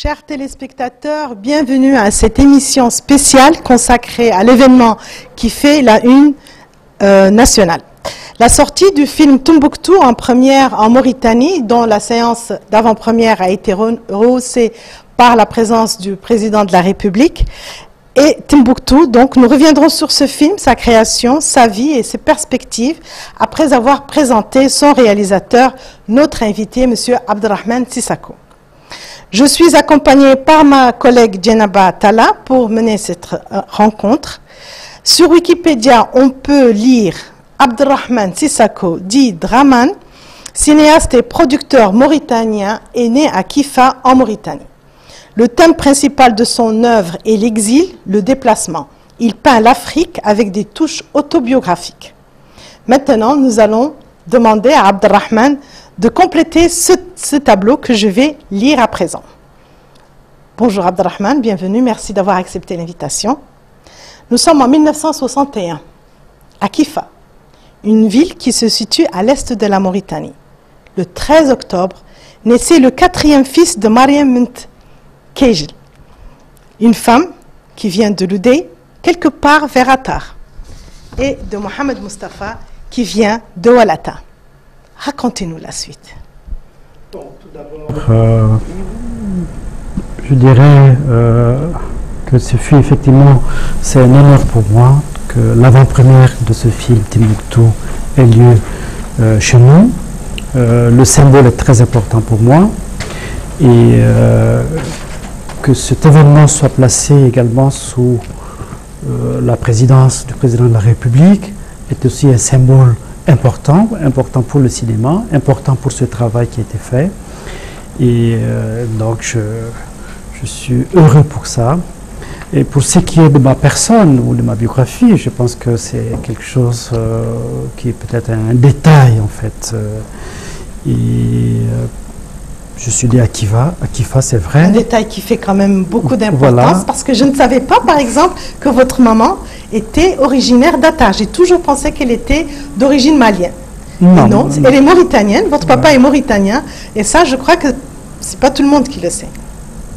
Chers téléspectateurs, bienvenue à cette émission spéciale consacrée à l'événement qui fait la une nationale. La sortie du film Tombouctou en première en Mauritanie, dont la séance d'avant-première a été rehaussée par la présence du président de la République, et Tombouctou, donc nous reviendrons sur ce film, sa création, sa vie et ses perspectives, après avoir présenté son réalisateur, notre invité, M. Abderrahmane Sissako. Je suis accompagnée par ma collègue Djenaba Talla pour mener cette rencontre. Sur Wikipédia, on peut lire Abderrahmane Sissako, dit Draman, cinéaste et producteur mauritanien, est né à Kifa en Mauritanie. Le thème principal de son œuvre est l'exil, le déplacement. Il peint l'Afrique avec des touches autobiographiques. Maintenant, nous allons demander à Abderrahmane de compléter ce tableau que je vais lire à présent. Bonjour Abderrahmane, bienvenue, merci d'avoir accepté l'invitation. Nous sommes en 1961, à Kifa, une ville qui se situe à l'est de la Mauritanie. Le 13 octobre, naissait le 4e fils de Mariam Ment Kejil, une femme qui vient de Loudé, quelque part vers Attar, et de Mohamed Mustafa, qui vient de Walata. Racontez-nous la suite. Bon, tout d'abord, je dirais que ce fut effectivement, c'est un honneur pour moi que l'avant-première de ce film Tombouctou ait lieu chez nous. Le symbole est très important pour moi et que cet événement soit placé également sous la présidence du président de la République est aussi un symbole important pour le cinéma, important pour ce travail qui a été fait. Et donc je suis heureux pour ça. Et pour ce qui est de ma personne ou de ma biographie, je pense que c'est quelque chose qui est peut-être un détail en fait. Je suis né à Kifa, c'est vrai. Un détail qui fait quand même beaucoup d'importance, voilà. Parce que je ne savais pas, par exemple, que votre maman était originaire d'Attar. J'ai toujours pensé qu'elle était d'origine malienne. Non, non, elle est mauritanienne, votre papa est mauritanien, et ça, je crois que c'est pas tout le monde qui le sait.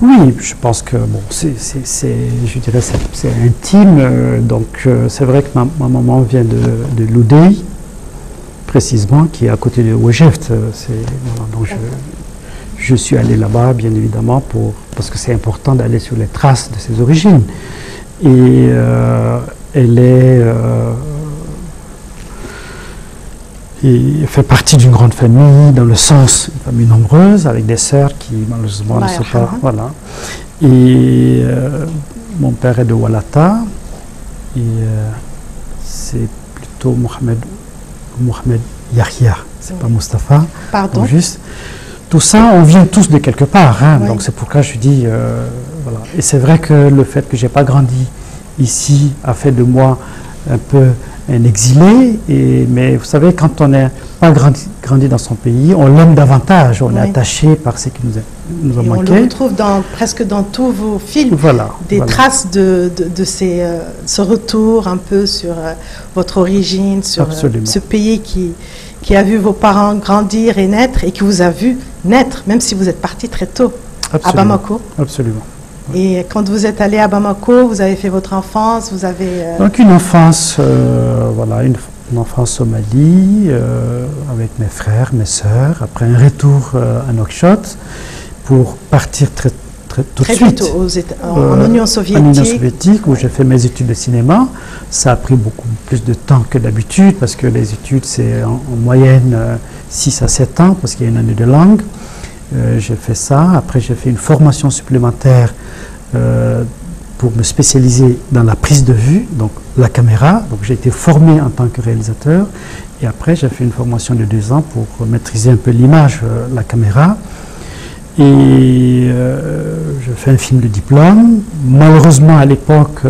Oui, je pense que bon, je dirais c'est intime. Donc c'est vrai que ma maman vient de Loudé, précisément, qui est à côté de Ouejeft. Voilà, donc je suis allé là-bas, bien évidemment, parce que c'est important d'aller sur les traces de ses origines. Et elle fait partie d'une grande famille, dans le sens, une famille nombreuse, avec des sœurs qui, malheureusement, ne sont pas... Voilà. Et mon père est de Walata, et c'est plutôt Mohamed Yahya, c'est pas Mustafa. Pardon. Juste. Tout ça, on vient tous de quelque part, hein, oui. Donc c'est pourquoi je dis, voilà. Et c'est vrai que le fait que j'ai pas grandi ici a fait de moi un peu un exilé, mais vous savez, quand on n'a pas grandi dans son pays, on l'aime davantage, on est attaché par ce qui nous a manqué. On le retrouve presque dans tous vos films, des traces de ce retour un peu sur votre origine, sur ce pays qui a vu vos parents grandir et naître, et qui vous a vu naître, même si vous êtes parti très tôt, à Bamako. Absolument. Et quand vous êtes allé à Bamako, vous avez fait votre enfance, vous avez... Donc une enfance, voilà, une enfance au Mali, avec mes frères, mes sœurs, après un retour à Nouakchott, pour partir très tout de suite en Union soviétique. En Union soviétique, où j'ai fait mes études de cinéma. Ça a pris beaucoup plus de temps que d'habitude, parce que les études, c'est en moyenne 6 à 7 ans, parce qu'il y a une année de langue. J'ai fait ça. Après, j'ai fait une formation supplémentaire pour me spécialiser dans la prise de vue, donc la caméra. Donc, j'ai été formé en tant que réalisateur. Et après, j'ai fait une formation de 2 ans pour maîtriser un peu l'image, la caméra. Et je fais un film de diplôme. Malheureusement, à l'époque,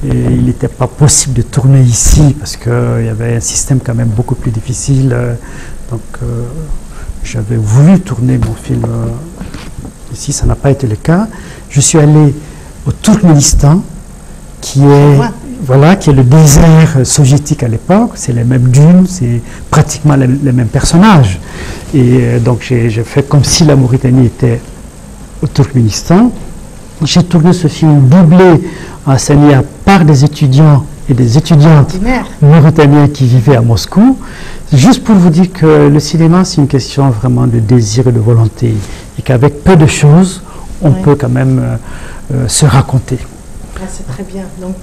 il n'était pas possible de tourner ici parce qu'il y avait un système quand même beaucoup plus difficile. Donc, j'avais voulu tourner mon film ici, ça n'a pas été le cas. Je suis allé au Turkménistan, qui est le désert soviétique à l'époque. C'est les mêmes dunes, c'est pratiquement les mêmes personnages. Et donc j'ai fait comme si la Mauritanie était au Turkménistan. J'ai tourné ce film doublé en Sania par des étudiants et des étudiantes mauritaniennes qui vivaient à Moscou. Juste pour vous dire que le cinéma, c'est une question vraiment de désir et de volonté. Et qu'avec peu de choses, on peut quand même se raconter. Ah, c'est très bien. Donc,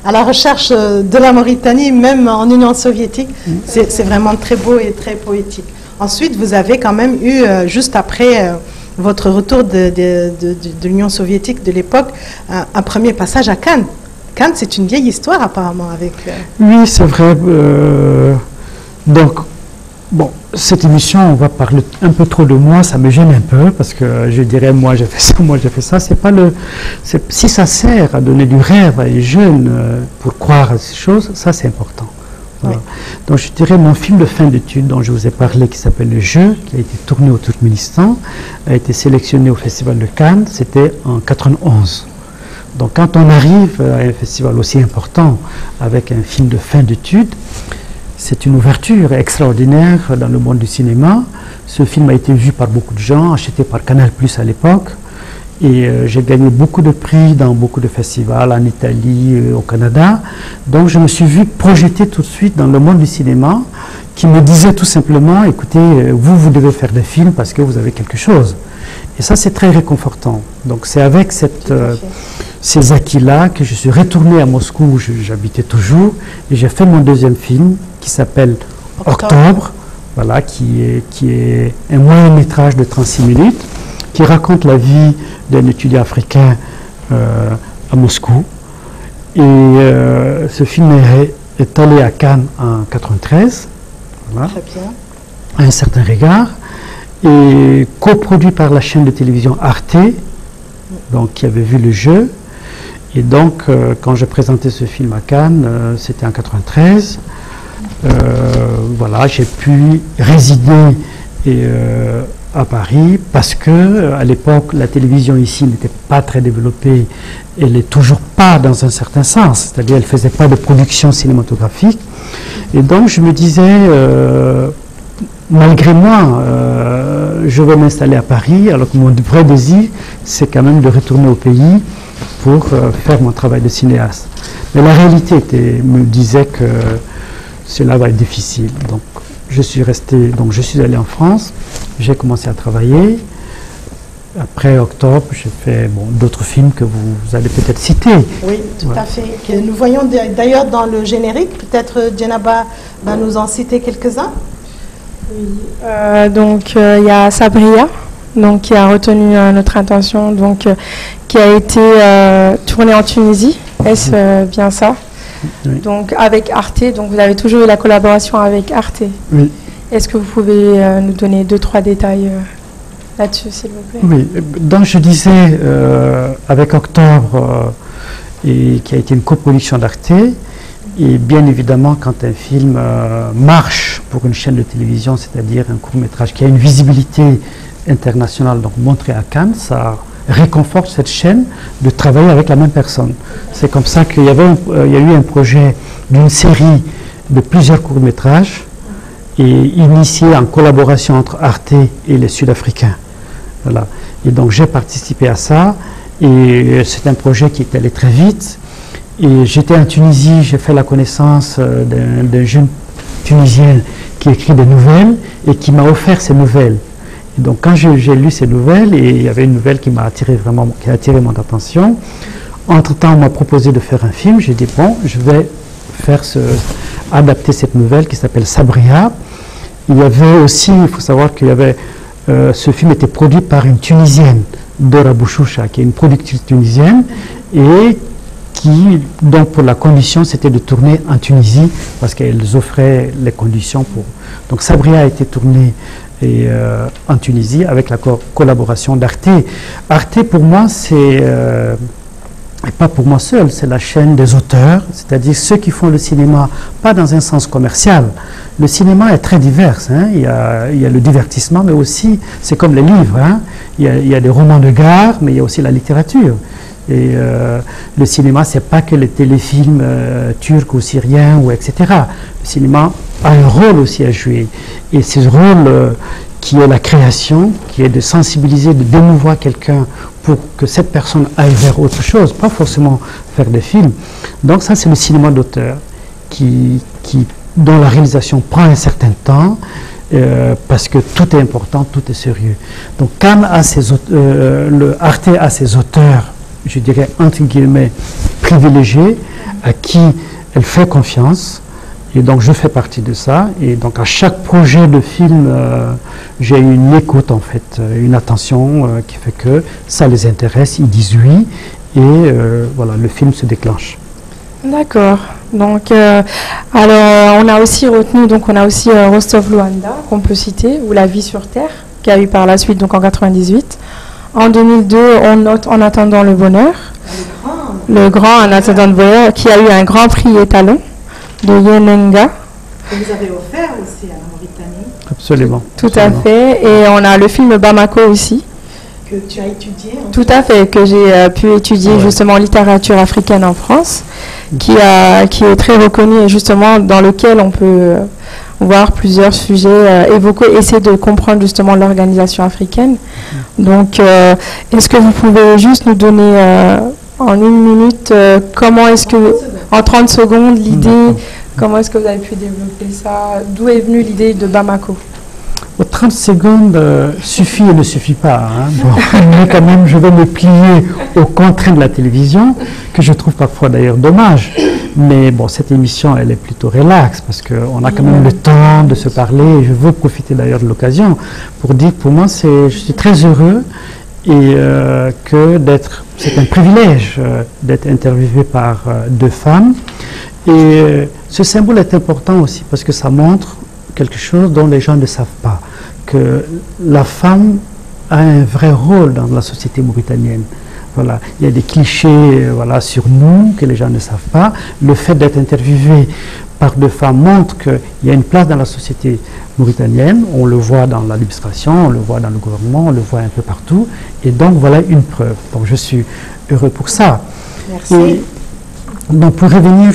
à la recherche de la Mauritanie, même en Union soviétique, c'est vraiment très beau et très poétique. Ensuite, vous avez quand même eu, juste après votre retour de l'Union soviétique de l'époque, un premier passage à Cannes. Cannes, c'est une vieille histoire apparemment avec... Oui, c'est vrai. Donc, bon, cette émission, on va parler un peu trop de moi, ça me gêne un peu, parce que je dirais, moi j'ai fait ça, moi j'ai fait ça. C'est pas le... Si ça sert à donner du rêve à les jeunes pour croire à ces choses, ça c'est important. Voilà. Oui. Donc je dirais, mon film de fin d'études dont je vous ai parlé, qui s'appelle Le Jeu, qui a été tourné au Turkménistan, a été sélectionné au Festival de Cannes, c'était en 91. Donc quand on arrive à un festival aussi important avec un film de fin d'études, c'est une ouverture extraordinaire dans le monde du cinéma. Ce film a été vu par beaucoup de gens, acheté par Canal+ à l'époque. Et j'ai gagné beaucoup de prix dans beaucoup de festivals, en Italie, au Canada. Donc je me suis vu projeté tout de suite dans le monde du cinéma, qui me disait tout simplement, écoutez, vous devez faire des films parce que vous avez quelque chose. Et ça, c'est très réconfortant. Donc c'est avec ces acquis-là que je suis retourné à Moscou, où j'habitais toujours, et j'ai fait mon deuxième film, qui s'appelle Octobre, voilà, qui est un moyen-métrage de 36 minutes, qui raconte la vie d'un étudiant africain à Moscou. Et ce film est allé à Cannes en 93, voilà, très bien, à un certain regard, et coproduit par la chaîne de télévision Arte, donc qui avait vu Le Jeu. Et donc, quand j'ai présenté ce film à Cannes, c'était en 93. Voilà, j'ai pu résider à Paris parce que à l'époque, la télévision ici n'était pas très développée. Elle n'est toujours pas dans un certain sens, c'est-à-dire elle ne faisait pas de production cinématographique. Et donc, je me disais, malgré moi, je vais m'installer à Paris, alors que mon vrai désir, c'est quand même de retourner au pays pour faire mon travail de cinéaste. Mais la réalité me disait que cela va être difficile. Donc je suis allé en France, j'ai commencé à travailler. Après Octobre, j'ai fait d'autres films que vous allez peut-être citer. Oui, tout à fait. Que nous voyons d'ailleurs dans le générique, peut-être Djenaba va nous en citer quelques-uns. Oui, donc il y a Sabria, donc qui a retenu notre attention, donc qui a été tourné en Tunisie. Est-ce bien ça? Oui. Donc avec Arte, donc vous avez toujours eu la collaboration avec Arte. Oui. Est-ce que vous pouvez nous donner 2-3 détails là-dessus, s'il vous plaît? Oui, donc je disais avec Octobre, et qui a été une coproduction d'Arte. Et bien évidemment, quand un film marche pour une chaîne de télévision, c'est-à-dire un court-métrage qui a une visibilité internationale, donc montré à Cannes, ça réconforte cette chaîne de travailler avec la même personne. C'est comme ça qu'il y a eu un projet d'une série de plusieurs courts-métrages et initié en collaboration entre Arte et les Sud-Africains. Voilà. Et donc j'ai participé à ça et c'est un projet qui est allé très vite. Et j'étais en Tunisie, j'ai fait la connaissance d'un jeune Tunisien qui écrit des nouvelles et qui m'a offert ces nouvelles. Et donc quand j'ai lu ces nouvelles, et il y avait une nouvelle qui m'a attiré vraiment, qui a attiré mon attention. Entre-temps, on m'a proposé de faire un film. J'ai dit bon, je vais adapter cette nouvelle qui s'appelle Sabria. Il y avait aussi, il faut savoir qu'il y avait, ce film était produit par une Tunisienne, Dora Bouchoucha, qui est une productrice tunisienne et donc pour la condition, c'était de tourner en Tunisie parce qu'elles offraient les conditions pour. Donc Sabria a été tourné en Tunisie avec la collaboration d'Arte. Arte, pour moi, c'est pas pour moi seul, c'est la chaîne des auteurs, c'est-à-dire ceux qui font le cinéma, pas dans un sens commercial. Le cinéma est très divers. Hein. Il y a le divertissement, mais aussi, c'est comme les livres. Hein. Il y a des romans de gare, mais il y a aussi la littérature. Et le cinéma, c'est pas que les téléfilms turcs ou syriens, etc. Le cinéma a un rôle aussi à jouer. Et ce rôle qui est la création, qui est de sensibiliser, de démouvoir quelqu'un pour que cette personne aille vers autre chose, pas forcément faire des films. Donc ça, c'est le cinéma d'auteur dont la réalisation prend un certain temps, parce que tout est important, tout est sérieux. Donc Cannes a le Arte a ses auteurs, je dirais entre guillemets, privilégiés, à qui elle fait confiance. Et donc je fais partie de ça. Et donc à chaque projet de film, j'ai une écoute en fait, une attention qui fait que ça les intéresse, ils disent oui, et voilà, le film se déclenche. D'accord. Donc, alors, on a aussi retenu, donc on a aussi Rostov Luanda, qu'on peut citer, ou La vie sur Terre, qui a eu par la suite, donc en 98. En 2002, on note En attendant le bonheur, le grand En attendant le bonheur, qui a eu un grand prix étalon de Yenenga. Que vous avez offert aussi à la Mauritanie. Absolument. Tout à fait. Et on a le film Bamako aussi. Que tu as étudié. Tout à fait, que j'ai pu étudier justement en littérature africaine en France, qui est très reconnue et justement dans lequel on peut voir plusieurs sujets évoqués, essayer de comprendre justement l'organisation africaine. Donc, est-ce que vous pouvez juste nous donner en une minute comment est-ce que, en 30 secondes, l'idée, comment est-ce que vous avez pu développer ça, d'où est venue l'idée de Bamako? 30 secondes suffit et ne suffit pas. Hein. Bon, mais quand même, je vais me plier aux contraintes de la télévision, que je trouve parfois d'ailleurs dommage. Mais bon, cette émission, elle est plutôt relaxe, parce qu'on a quand même le temps de se parler. Et je veux profiter d'ailleurs de l'occasion pour dire, pour moi, je suis très heureux et c'est un privilège d'être interviewé par deux femmes. Et ce symbole est important aussi, parce que ça montre quelque chose dont les gens ne savent pas, que la femme a un vrai rôle dans la société mauritanienne. Voilà, il y a des clichés sur nous que les gens ne savent pas. Le fait d'être interviewé par deux femmes montre qu'il y a une place dans la société mauritanienne. On le voit dans l'administration, on le voit dans le gouvernement, on le voit un peu partout. Et donc voilà une preuve. Donc je suis heureux pour ça. Merci. Et, donc pour revenir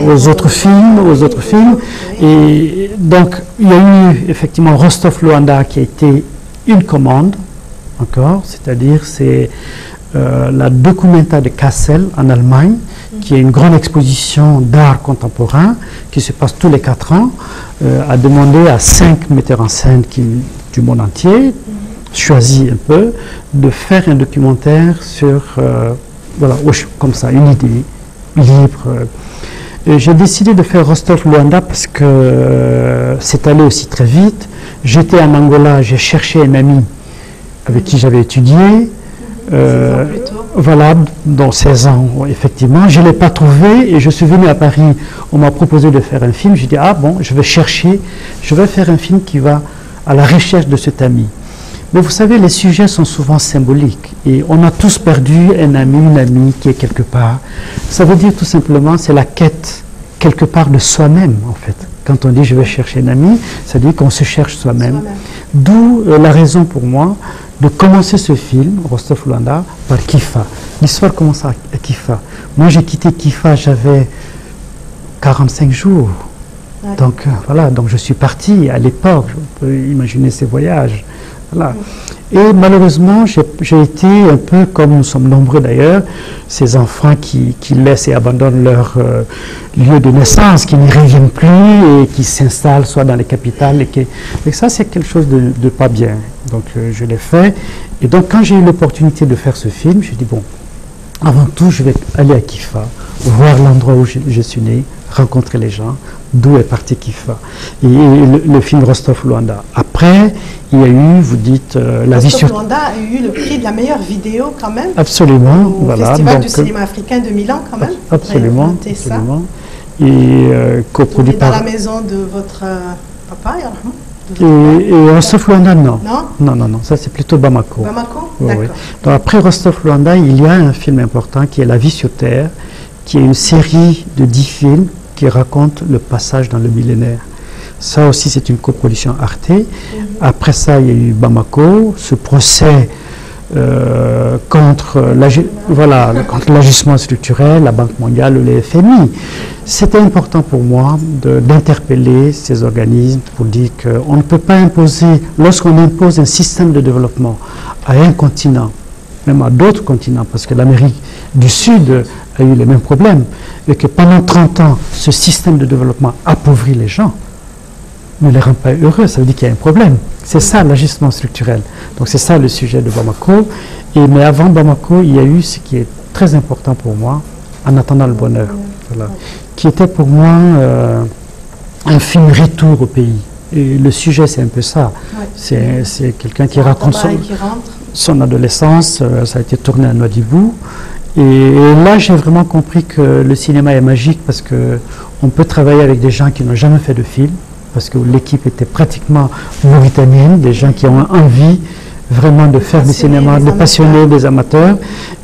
aux autres films. Et donc, il y a eu effectivement Rostov Luanda qui a été une commande, encore, c'est-à-dire c'est la Documenta de Kassel en Allemagne, qui est une grande exposition d'art contemporain qui se passe tous les 4 ans, a demandé à 5 metteurs en scène du monde entier, choisi un peu, de faire un documentaire sur, comme ça, une idée libre. J'ai décidé de faire Rostov Luanda parce que c'est allé aussi très vite. J'étais en Angola, j'ai cherché un ami avec qui j'avais étudié. 16 ans plus tôt. Voilà, dans 16 ans, effectivement. Je ne l'ai pas trouvé et je suis venu à Paris. On m'a proposé de faire un film. J'ai dit, ah bon, je vais chercher, je vais faire un film qui va à la recherche de cet ami. Mais vous savez, les sujets sont souvent symboliques et on a tous perdu un ami, une amie qui est quelque part. Ça veut dire tout simplement, c'est la quête quelque part de soi-même en fait. Quand on dit je vais chercher un ami, ça veut dire qu'on se cherche soi-même. D'où la raison pour moi de commencer ce film, Rostov Luanda, par Kifa. L'histoire commence à Kifa. Moi j'ai quitté Kifa, j'avais 45 jours. Donc voilà, donc je suis parti à l'époque, on peut imaginer ces voyages. Voilà. Et malheureusement, j'ai été un peu comme nous sommes nombreux d'ailleurs, ces enfants qui laissent et abandonnent leur lieu de naissance, qui n'y reviennent plus et qui s'installent soit dans les capitales. Et ça, c'est quelque chose de pas bien. Donc je l'ai fait. Et donc quand j'ai eu l'opportunité de faire ce film, j'ai dit bon, avant tout, je vais aller à Kifa, voir l'endroit où je suis né, rencontrer les gens, d'où est parti Kifa. Et le film Rostov Luanda. Après, il y a eu, vous dites, la vie sur... Rostov Luanda a eu le prix de la meilleure vidéo quand même. Absolument. Au voilà, Festival donc, du cinéma africain de Milan quand même. Absolument. Absolument. Et coproduit par... par... dans la maison de votre papa, et Rostov Luanda, non. Non, ça c'est plutôt Bamako. Bamako, d'accord. Oui. Donc après Rostov Luanda, il y a un film important qui est La vie sur Terre, qui est une série de 10 films qui racontent le passage dans le millénaire. Ça aussi c'est une coproduction Arte. Après ça, il y a eu Bamako, ce procès contre l'ajustement structurel, la Banque mondiale ou le FMI. C'était important pour moi d'interpeller ces organismes pour dire qu'on ne peut pas imposer, lorsqu'on impose un système de développement à un continent, même à d'autres continents, parce que l'Amérique du Sud a eu les mêmes problèmes, et que pendant 30 ans, ce système de développement appauvrit les gens, ne les rend pas heureux, ça veut dire qu'il y a un problème. C'est ça l'ajustement structurel. Donc c'est ça le sujet de Bamako. Mais avant Bamako, il y a eu ce qui est très important pour moi, En attendant le bonheur, voilà, qui était pour moi un film retour au pays. Et le sujet, c'est un peu ça. Ouais. C'est quelqu'un qui raconte son adolescence, ça a été tourné à Nouadhibou. Et là, j'ai vraiment compris que le cinéma est magique parce qu'on peut travailler avec des gens qui n'ont jamais fait de film, parce que l'équipe était pratiquement mauritanienne, des gens qui ont envie vraiment de faire du cinéma, de passionner des amateurs.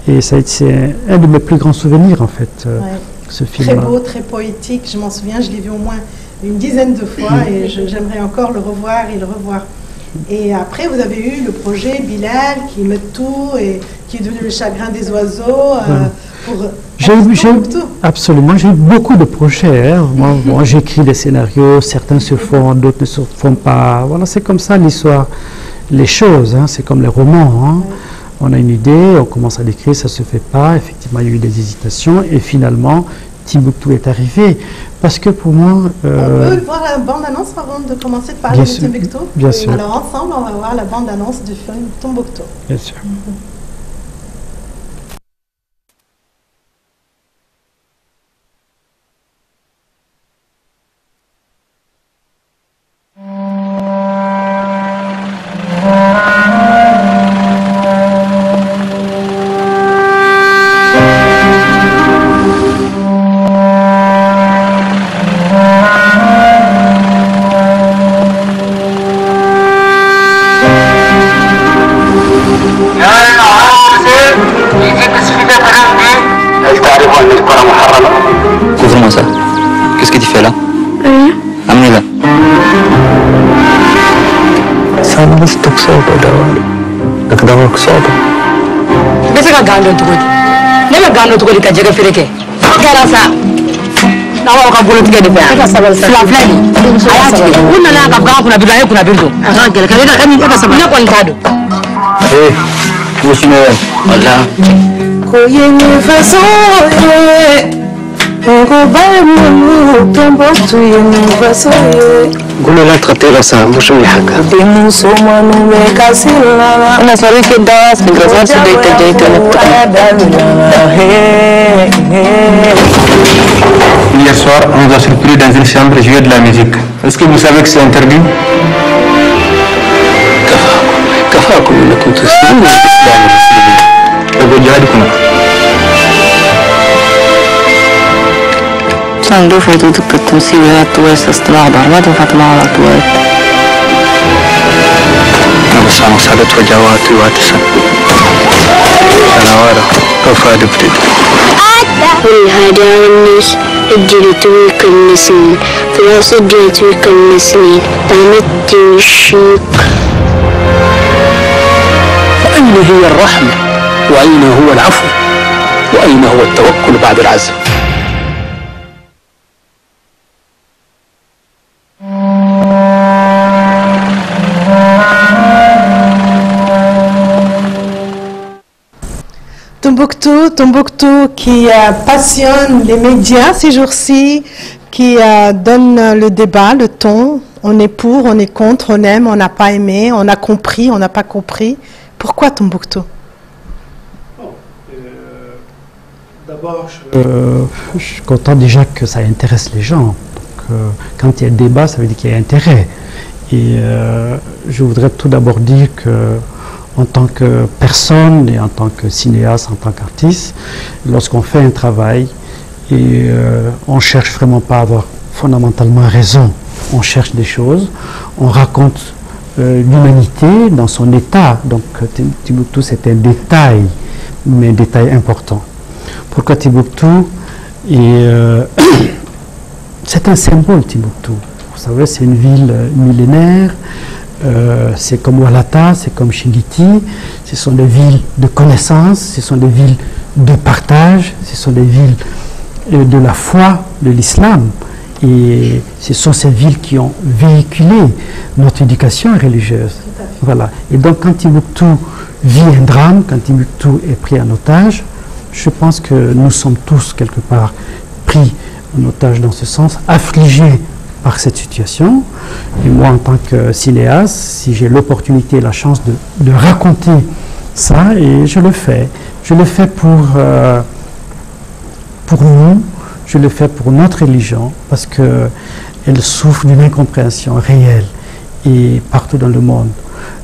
Et c'est un de mes plus grands souvenirs, en fait, ce film. Très beau, très poétique, je m'en souviens, je l'ai vu au moins une dizaine de fois et j'aimerais encore le revoir et le revoir. Et après, vous avez eu le projet Bilal qui met tout et qui est devenu le chagrin des oiseaux. Absolument, j'ai eu beaucoup de projets. Hein. Moi, j'écris des scénarios, certains se font, d'autres ne se font pas. Voilà, c'est comme ça l'histoire, les choses. Hein. C'est comme les romans. Hein. On a une idée, on commence à l'écrire, ça ne se fait pas. Effectivement, il y a eu des hésitations et finalement, Timbuktu est arrivé. Parce que pour moi... On peut voir la bande-annonce avant de commencer de parler de Timbuktu. Bien sûr. Alors ensemble, on va voir la bande-annonce du film Tombouctou. Bien sûr. Qu'est-ce que tu fais là? Rien. Amenez-la. Ça me laisse tout ça, donc d'abord que ça. Mais c'est pas grave de tout. N'est pas grave de tout que tu as fait que. Qu'est-ce ça? Non, on va boulotter de faire. La flèche. Ayati. On a là un gars qu'on a besoin qu'on a besoin. Ah, quelqu'un là, il est pas ça. Il a quoi le cadeau? Eh, monsieur Noël. Voilà. Koyeni façon. قولوا لا تغطي راسها مش ويحكى أنا صاري في الداس بجرازات سديت Hier soir, on nous a surpris dans une chambre jouer de la musique. Est-ce que vous savez que c'est interdit? كفاكم انكم تسلموا الاسلام المسلمين. أقول جهادكم. صندوق حدود التمثيليات واستطلاع ضربات وفتمة على طوال نبص على مساعدة وجوات واتساب سنوارة كفا دبتد والهادي على الناس الجلد ويكنسني فلاس الجلد ويكنسني طعمت الشيك فأين هي الرحمة وأين هو العفو وأين هو التوكل بعد العزم Tombouctou qui passionne les médias ces jours-ci, qui donne le débat, le ton. On est pour, on est contre, on aime, on n'a pas aimé, on a compris, on n'a pas compris. Pourquoi Tombouctou? D'abord, je suis content déjà que ça intéresse les gens. Donc, quand il y a débat, ça veut dire qu'il y a intérêt. Et je voudrais tout d'abord dire que en tant que personne et en tant que cinéaste, en tant qu'artiste, lorsqu'on fait un travail et on ne cherche vraiment pas à avoir fondamentalement raison, on cherche des choses, on raconte l'humanité dans son état. Donc Timbuktu, c'est un détail, mais un détail important. Pourquoi Timbuktu? C'est un symbole, Timbuktu. Vous savez, c'est une ville millénaire. c'est comme Walata, c'est comme Shingiti, ce sont des villes de connaissance, ce sont des villes de partage, ce sont des villes de la foi de l'islam. Et ce sont ces villes qui ont véhiculé notre éducation religieuse. Voilà. Et donc quand Timbuktu vit un drame, quand Timbuktu est pris en otage, je pense que nous sommes tous quelque part pris en otage dans ce sens, affligés par cette situation. Et moi, en tant que cinéaste, si j'ai l'opportunité et la chance de raconter ça, et je le fais pour nous, je le fais pour notre religion, parce qu'elle souffre d'une incompréhension réelle et partout dans le monde.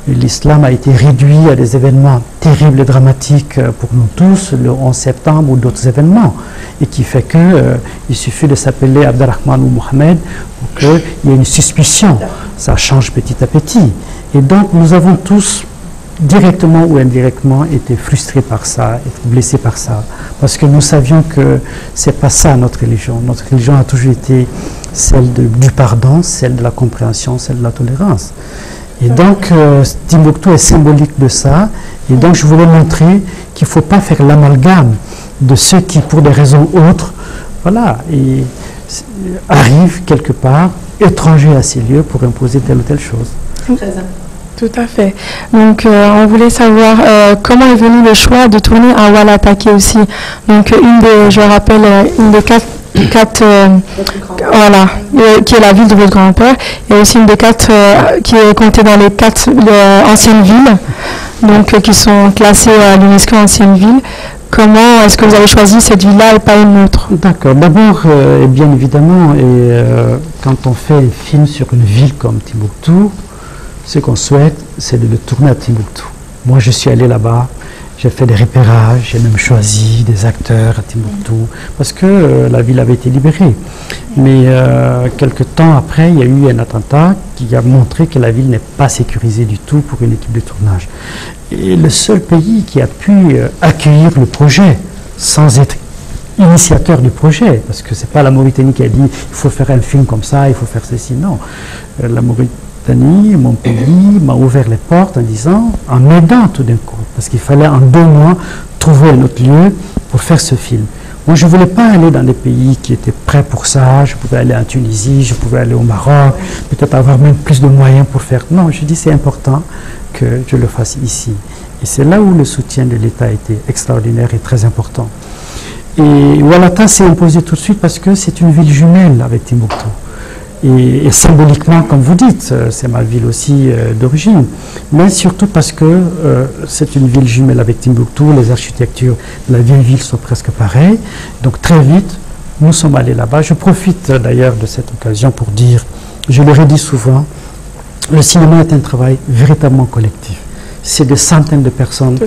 L'islam a été réduit à des événements terribles et dramatiques pour nous tous, le 11 septembre ou d'autres événements, et qui fait qu'il suffit de s'appeler Abdelrahman ou Mohamed pour qu'il y ait une suspicion. Ça change petit à petit. Et donc nous avons tous, directement ou indirectement, été frustrés par ça, été blessés par ça, parce que nous savions que ce n'est pas ça notre religion. Notre religion a toujours été celle du pardon, celle de la compréhension, celle de la tolérance. Et donc, Timbuktu est symbolique de ça. Et donc, je voulais montrer qu'il ne faut pas faire l'amalgame de ceux qui, pour des raisons autres, voilà, et arrivent quelque part, étrangers à ces lieux, pour imposer telle ou telle chose. Tout à fait. Donc, on voulait savoir comment est venu le choix de tourner à Walata, qui est aussi, donc, je rappelle, une des quatre voilà, qui est la ville de votre grand-père, et aussi une des quatre qui est comptée dans les quatre anciennes villes, donc qui sont classées à l'UNESCO anciennes villes. Comment est-ce que vous avez choisi cette ville-là et pas une autre? D'accord. D'abord, bien évidemment, quand on fait un film sur une ville comme Timbuktu, ce qu'on souhaite, c'est de le tourner à Timbuktu. Moi, je suis allé là-bas. J'ai fait des repérages, j'ai même choisi des acteurs à Timbuktu, parce que la ville avait été libérée. Mais quelques temps après, il y a eu un attentat qui a montré que la ville n'est pas sécurisée du tout pour une équipe de tournage. Et le seul pays qui a pu accueillir le projet sans être initiateur du projet, parce que ce n'est pas la Mauritanie qui a dit il faut faire un film comme ça, il faut faire ceci, non. La Mauritanie, mon pays, m'a ouvert les portes en m'aidant tout d'un coup, parce qu'il fallait en 2 mois trouver un autre lieu pour faire ce film. Moi, je ne voulais pas aller dans des pays qui étaient prêts pour ça. Je pouvais aller en Tunisie, je pouvais aller au Maroc, peut-être avoir même plus de moyens pour faire. Non, je dis c'est important que je le fasse ici. Et c'est là où le soutien de l'État a été extraordinaire et très important. Et Walata s'est imposé tout de suite parce que c'est une ville jumelle avec Timbuktu. Et symboliquement, comme vous dites, c'est ma ville aussi d'origine, mais surtout parce que c'est une ville jumelle avec Timbuktu, les architectures de la vieille ville sont presque pareilles, donc très vite, nous sommes allés là-bas. Je profite d'ailleurs de cette occasion pour dire, je le redis souvent, le cinéma est un travail véritablement collectif. C'est des centaines de personnes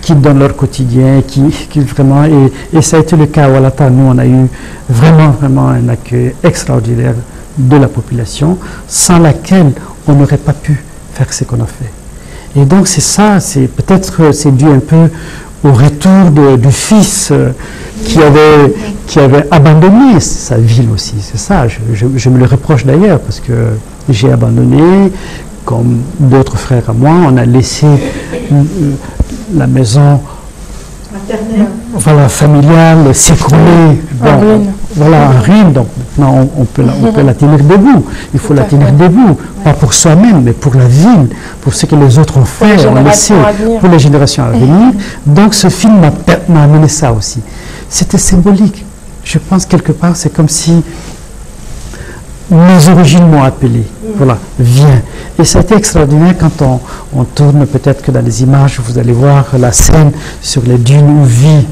qui donnent leur quotidien, qui vraiment, et ça a été le cas à Walata. Nous, on a eu vraiment un accueil extraordinaire de la population, sans laquelle on n'aurait pas pu faire ce qu'on a fait. Et donc c'est ça, c'est dû un peu au retour du fils qui avait abandonné sa ville aussi. C'est ça, je me le reproche d'ailleurs, parce que j'ai abandonné, comme d'autres frères à moi, on a laissé la maison familiale s'écrouler. Voilà, en ruine. Donc maintenant, on peut la tenir debout. Il faut la tenir debout, pas pour soi-même, mais pour la ville, pour ce que les autres ont fait, ont laissé, pour les générations à venir. Donc ce film m'a amené ça aussi. C'était symbolique. Je pense quelque part, c'est comme si mes origines m'ont appelé. Voilà, viens. Et ça a été extraordinaire quand on tourne, peut-être que dans les images, vous allez voir la scène sur les dunes où vit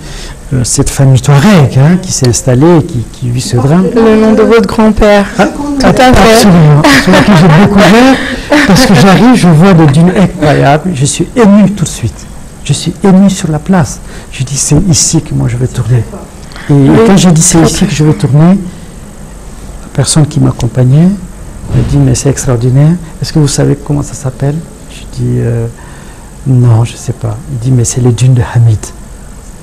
cette famille Touareg qui s'est installée, qui vit ce drame. Le nom de votre grand-père. Tout à fait. Absolument. C'est là que j'ai découvert, parce que j'arrive, je vois des dunes incroyables, je suis ému tout de suite. Je suis ému sur la place. Je dis, c'est ici que moi je vais tourner. Et quand j'ai dit, c'est ici que je vais tourner, la personne qui m'accompagnait me dit, mais c'est extraordinaire. Est-ce que vous savez comment ça s'appelle? Je dis, non, je ne sais pas. Il dit, mais c'est les dunes de Hamid.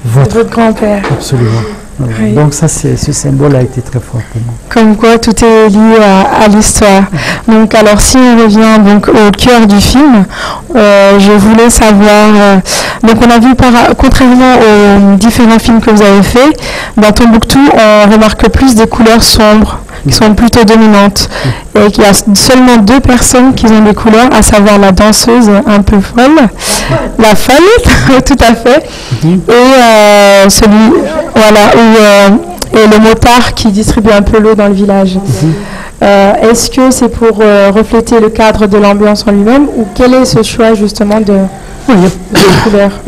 Votre grand-père. Absolument. Voilà. Oui. Donc ça, ce symbole a été très fort pour moi. Comme quoi tout est lié à l'histoire. Donc alors si on revient donc au cœur du film, je voulais savoir, donc on a vu contrairement aux différents films que vous avez faits, dans Tombouctou on remarque plus des couleurs sombres qui sont plutôt dominantes et qu'il y a seulement 2 personnes qui ont des couleurs, à savoir la danseuse un peu folle, la folle, tout à fait, et celui, voilà, et le motard qui distribue un peu l'eau dans le village. Est-ce que c'est pour refléter le cadre de l'ambiance en lui-même ou quel est ce choix justement de couleurs?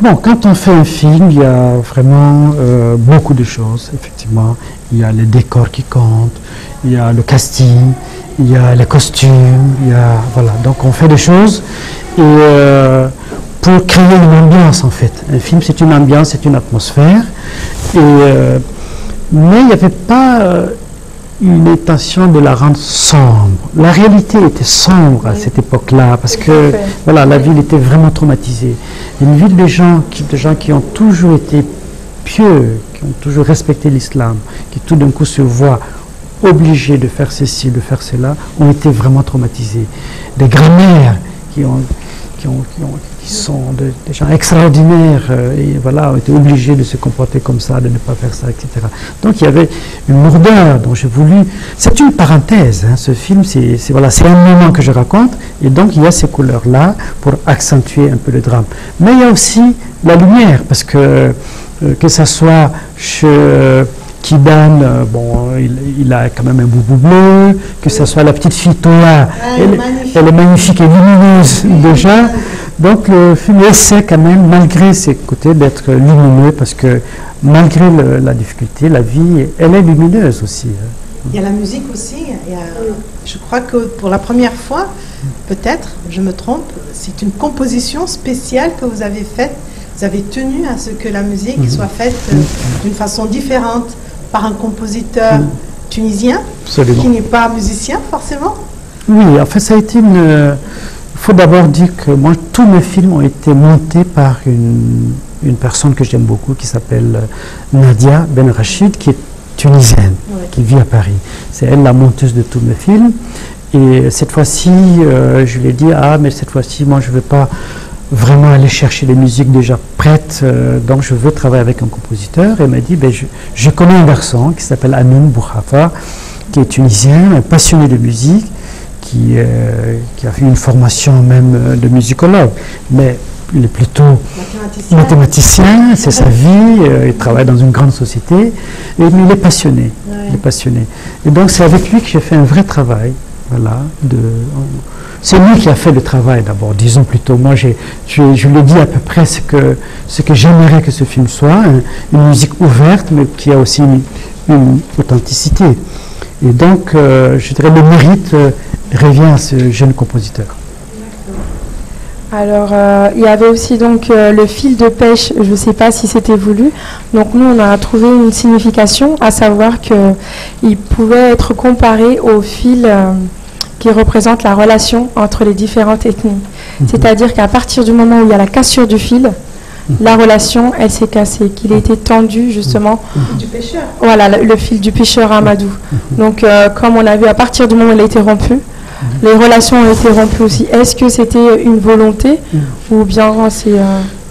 Bon, quand on fait un film, il y a vraiment beaucoup de choses, effectivement. Il y a les décors qui comptent, il y a le casting, il y a les costumes, il y a, voilà. Donc on fait des choses et pour créer une ambiance en fait. Un film, c'est une ambiance, c'est une atmosphère. Mais il n'y avait pas une intention de la rendre sombre. La réalité était sombre à cette époque-là parce que voilà, la ville était vraiment traumatisée. Une ville de gens qui ont toujours été pieux, qui ont toujours respecté l'islam, qui tout d'un coup se voient obligés de faire ceci, de faire cela, ont été vraiment traumatisés. Des grands-mères qui sont des gens extraordinaires et voilà, ont été obligés de se comporter comme ça, de ne pas faire ça, etc. Donc il y avait une lourdeur dont j'ai voulu... C'est une parenthèse, hein, ce film, c'est voilà, un moment que je raconte et donc il y a ces couleurs-là pour accentuer un peu le drame. Mais il y a aussi la lumière, parce que ça soit chez... Kidane, bon, il a quand même un boubou bleu, que ce soit la petite fille Toa, elle est magnifique et lumineuse déjà. Donc le film essaie quand même, malgré ses côtés, d'être lumineux, parce que malgré la difficulté, la vie, elle est lumineuse aussi. Il y a la musique aussi. Je crois que pour la première fois, peut-être, je me trompe, c'est une composition spéciale que vous avez faite. Vous avez tenu à ce que la musique soit faite d'une façon différente, par un compositeur tunisien, Absolument. Qui n'est pas musicien forcément. Oui, en fait ça a été une... Il faut d'abord dire que moi, tous mes films ont été montés par une personne que j'aime beaucoup, qui s'appelle Nadia Ben Rachid, qui est tunisienne, qui vit à Paris. C'est elle la monteuse de tous mes films. Et cette fois-ci, je lui ai dit, mais cette fois-ci, moi je ne veux pas vraiment aller chercher des musiques déjà prêtes, donc je veux travailler avec un compositeur. Et elle m'a dit, je connais un garçon qui s'appelle Amin Bouhafa, qui est tunisien, un passionné de musique, qui a fait une formation même de musicologue, mais il est plutôt mathématicien, c'est sa vie, il travaille dans une grande société, mais il est passionné. Il est passionné. Et donc c'est avec lui que j'ai fait un vrai travail. Voilà, c'est lui qui a fait le travail d'abord, disons plutôt. Moi, je lui ai dit à peu près ce que j'aimerais que ce film soit, une musique ouverte, mais qui a aussi une authenticité. Et donc, je dirais, le mérite revient à ce jeune compositeur. Alors, il y avait aussi donc le fil de pêche, je ne sais pas si c'était voulu. Donc nous, on a trouvé une signification, à savoir qu'il pouvait être comparé au fil qui représente la relation entre les différentes ethnies. C'est-à-dire qu'à partir du moment où il y a la cassure du fil, la relation, elle s'est cassée, qu'il a été tendu justement. Du pêcheur. Voilà, le fil du pêcheur Amadou. Donc, comme on a vu, à partir du moment où il a été rompu, les relations ont été rompues aussi. Est-ce que c'était une volonté ou bien c'est...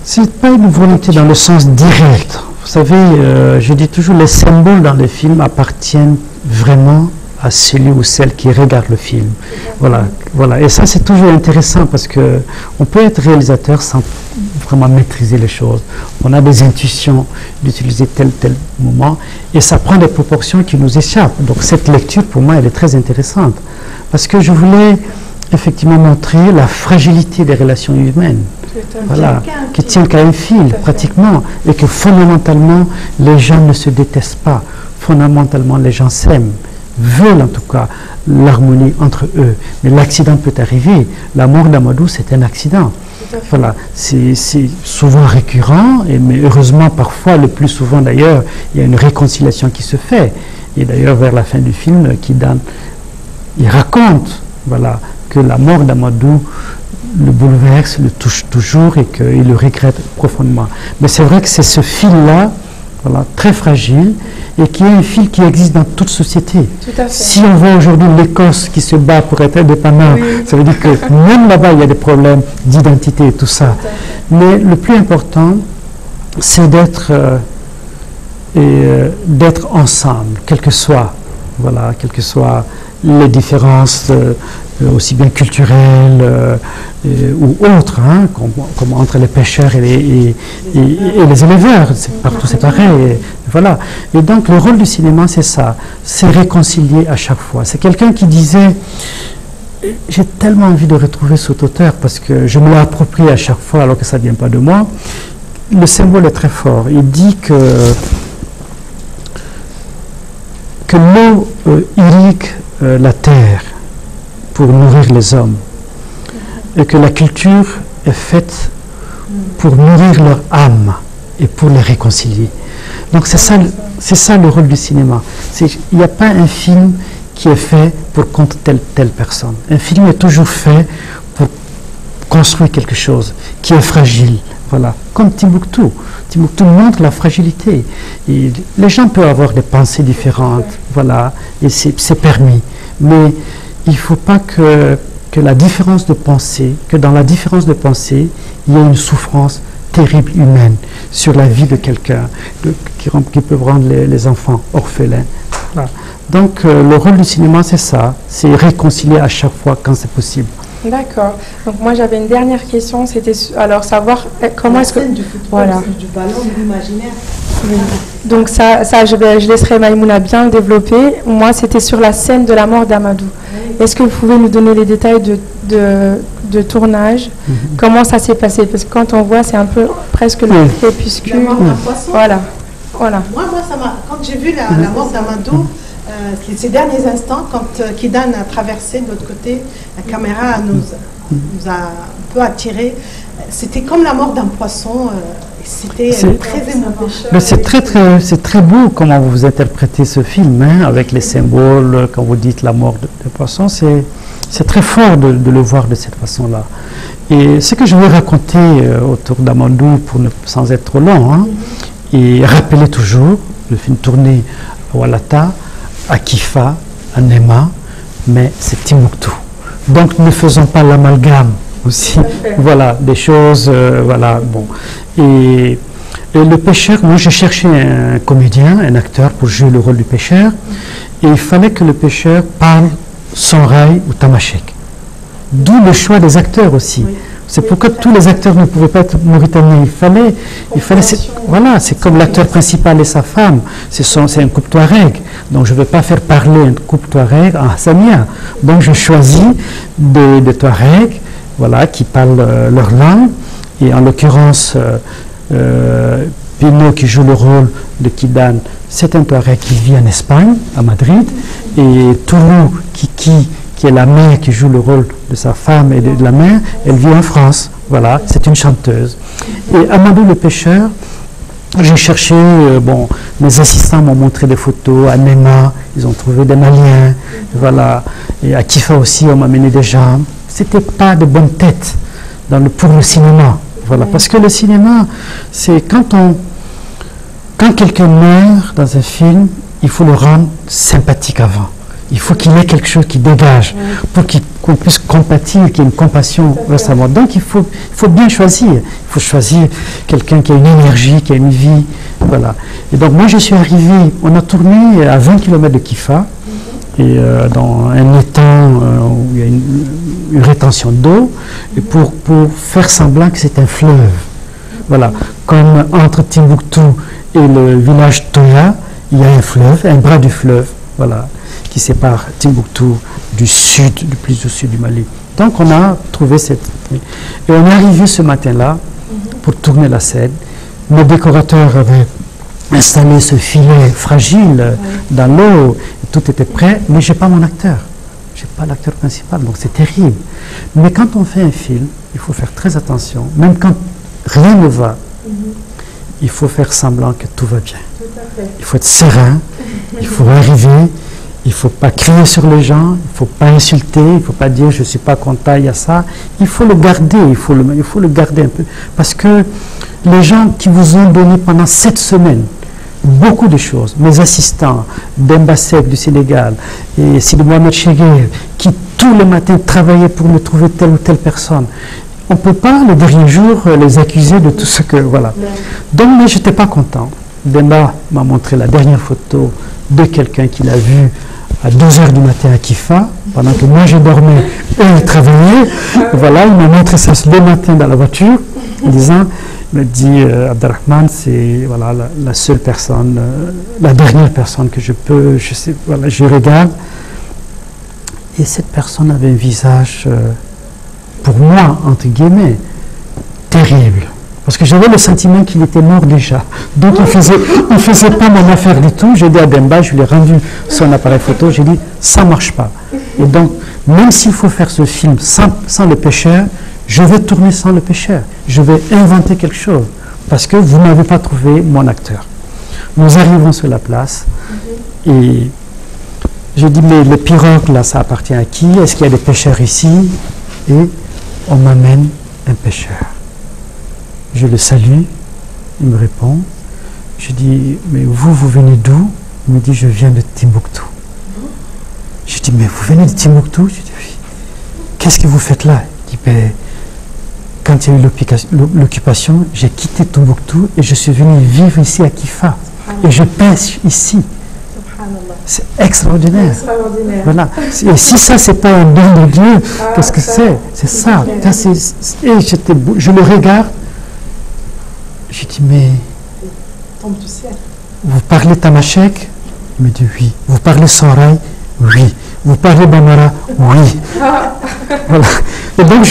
C'est pas une volonté dans le sens direct. Vous savez, je dis toujours, les symboles dans les films appartiennent vraiment à celui ou celle qui regarde le film. Voilà, voilà. Et ça, c'est toujours intéressant parce que on peut être réalisateur sans vraiment maîtriser les choses. On a des intuitions d'utiliser tel moment et ça prend des proportions qui nous échappent. Donc cette lecture, pour moi, elle est très intéressante parce que je voulais effectivement montrer la fragilité des relations humaines. Voilà, qui tiennent qu'à un fil pratiquement et que fondamentalement, les gens ne se détestent pas. Fondamentalement, les gens s'aiment, veulent en tout cas l'harmonie entre eux. Mais l'accident peut arriver. La mort d'Amadou, c'est un accident. Voilà, c'est souvent récurrent, mais heureusement, parfois, le plus souvent d'ailleurs, il y a une réconciliation qui se fait. Et d'ailleurs, vers la fin du film, il raconte voilà, que la mort d'Amadou le bouleverse, le touche toujours et qu'il le regrette profondément. Mais c'est vrai que c'est ce fil-là, voilà, très fragile, et qui est un fil qui existe dans toute société. Tout à fait. Si on voit aujourd'hui l'Écosse qui se bat pour être indépendant, ça veut dire que même là-bas, il y a des problèmes d'identité et tout ça. Mais le plus important, c'est d'être ensemble, quelles que soient les différences, aussi bien culturelles ou autres, hein, comme entre les pêcheurs et les éleveurs, partout c'est pareil. Voilà. Et donc le rôle du cinéma, c'est ça, c'est réconcilier à chaque fois. C'est quelqu'un qui disait, j'ai tellement envie de retrouver cet auteur parce que je me l'ai approprié à chaque fois alors que ça ne vient pas de moi. Le symbole est très fort. Il dit que l'eau irrigue la terre pour nourrir les hommes et que la culture est faite pour nourrir leur âme et pour les réconcilier. Donc c'est ça le rôle du cinéma. Il n'y a pas un film qui est fait pour contre telle personne. Un film est toujours fait pour construire quelque chose qui est fragile. Voilà, comme Timbuktu. Timbuktu montre la fragilité. Et les gens peuvent avoir des pensées différentes, voilà, et c'est permis. Mais il ne faut pas que la différence de pensée, que dans la différence de pensée, il y ait une souffrance terrible humaine sur la vie de quelqu'un qui peut rendre les enfants orphelins. Voilà. Donc le rôle du cinéma, c'est ça, c'est réconcilier à chaque fois quand c'est possible. D'accord. Donc moi j'avais une dernière question, c'était alors savoir comment est-ce que voilà du ballon de l'imaginaire. Oui. Donc ça je laisserai Maïmouna bien le développer. Moi c'était sur la scène de la mort d'Amadou. Oui. Est-ce que vous pouvez nous donner les détails de tournage? Comment ça s'est passé? Parce que quand on voit c'est un peu presque le crépuscule. La mort d'un poisson. Voilà. Moi ça m'a, quand j'ai vu la mort d'Amadou, ces derniers instants, quand Kidan a traversé de l'autre côté, la caméra nous a un peu attirés. C'était comme la mort d'un poisson. C'était très émouvant. C'est très beau comment vous interprétez ce film, hein, avec les symboles, quand vous dites la mort de poisson. C'est très fort de le voir de cette façon-là. Et ce que je vais raconter autour d'Amadou, sans être trop long, hein, et rappeler toujours le film tourné à Walata, à Kifa, à Nema, mais c'est Timbuktu. Donc ne faisons pas l'amalgame aussi. Voilà, des choses, voilà, bon. Et le pêcheur, moi j'ai cherché un comédien, un acteur pour jouer le rôle du pêcheur, et il fallait que le pêcheur parle Songhai ou Tamashek. D'où le choix des acteurs aussi. Oui. C'est pourquoi tous les acteurs ne pouvaient pas être mauritaniens. Il fallait voilà, c'est comme l'acteur principal et sa femme. C'est un couple Touareg. Donc je ne veux pas faire parler un couple Touareg en Hassamia. Donc je choisis des Touaregs, voilà, qui parlent leur langue. Et en l'occurrence, Pino qui joue le rôle de Kidan, c'est un Touareg qui vit en Espagne, à Madrid. Et Tourou qui est la mère qui joue le rôle de sa femme et de la mère, elle vit en France. Voilà, c'est une chanteuse. Et Amadou le pêcheur, j'ai cherché, mes assistants m'ont montré des photos, à Nema, ils ont trouvé des Maliens, voilà. Et à Kifa aussi, on m'a amené des gens. C'était pas de bonne tête pour le cinéma. Voilà, parce que le cinéma, c'est quand quelqu'un meurt dans un film, il faut le rendre sympathique avant. Il faut qu'il ait quelque chose qui dégage pour qu'on puisse compatir, qu'il y ait une compassion vers sa mort. Donc il faut bien choisir. Il faut choisir quelqu'un qui a une énergie, qui a une vie. Voilà. Et donc moi je suis arrivé, on a tourné à 20 km de Kifa, et dans un étang où il y a une rétention d'eau, et pour faire semblant que c'est un fleuve. Voilà. Comme entre Timbuktu et le village Toya, il y a un fleuve, un bras du fleuve. Voilà, qui sépare Timbuktu du plus au sud du Mali. Donc on a trouvé cette... Et on est arrivé ce matin-là pour tourner la scène. Nos décorateurs avaient installé ce filet fragile dans l'eau, tout était prêt, mais je n'ai pas mon acteur. Je n'ai pas l'acteur principal, donc c'est terrible. Mais quand on fait un film, il faut faire très attention, même quand rien ne va, il faut faire semblant que tout va bien. Il faut être serein, il faut arriver Il ne faut pas crier sur les gens, il ne faut pas insulter, il ne faut pas dire je ne suis pas content, il y a ça. Il faut le garder, il faut le garder un peu. Parce que les gens qui vous ont donné pendant 7 semaines beaucoup de choses, mes assistants, Demba Seck du Sénégal et Sidi Mohamed Cheguer, qui tous les matins travaillaient pour me trouver telle ou telle personne. On ne peut pas le dernier jour les accuser de tout ce que... Voilà. Donc, mais je n'étais pas content. Demba m'a montré la dernière photo de quelqu'un qu'il a vu à 2h du matin à Kifa, pendant que moi je dormais, eux ils travaillaient. Voilà, il m'a montré ça le matin dans la voiture, en disant, il me dit, Abdelrahman, c'est voilà, la seule personne, la dernière personne que je peux, je sais, voilà, je regarde. Et cette personne avait un visage, pour moi, entre guillemets, terrible. Parce que j'avais le sentiment qu'il était mort déjà. Donc il ne faisait pas mon affaire du tout. J'ai dit à Demba, je lui ai rendu son appareil photo, j'ai dit, ça ne marche pas. Et donc, même s'il faut faire ce film sans le pêcheur, je vais tourner sans le pêcheur. Je vais inventer quelque chose. Parce que vous n'avez pas trouvé mon acteur. Nous arrivons sur la place et je dis, mais le pirogue, là, ça appartient à qui? Est-ce qu'il y a des pêcheurs ici? Et on m'amène un pêcheur. Je le salue, il me répond. Je dis, mais vous venez d'où? Il me dit, je viens de Timbuktu. Je dis, mais vous venez de Timbuktu? Je dis, oui. Qu'est-ce que vous faites là? Il dit, ben, quand il y a eu l'occupation, j'ai quitté Timbuktu et je suis venu vivre ici à Kifa. Et je pêche ici. C'est extraordinaire. Voilà. Et si ça, c'est pas un don de Dieu, qu'est-ce que c'est? C'est ça. Et je le regarde. J'ai dit, mais vous parlez tamashek? Il me dit oui. Vous parlez soraï? Oui. Vous parlez bamara? Oui. Voilà. Et donc,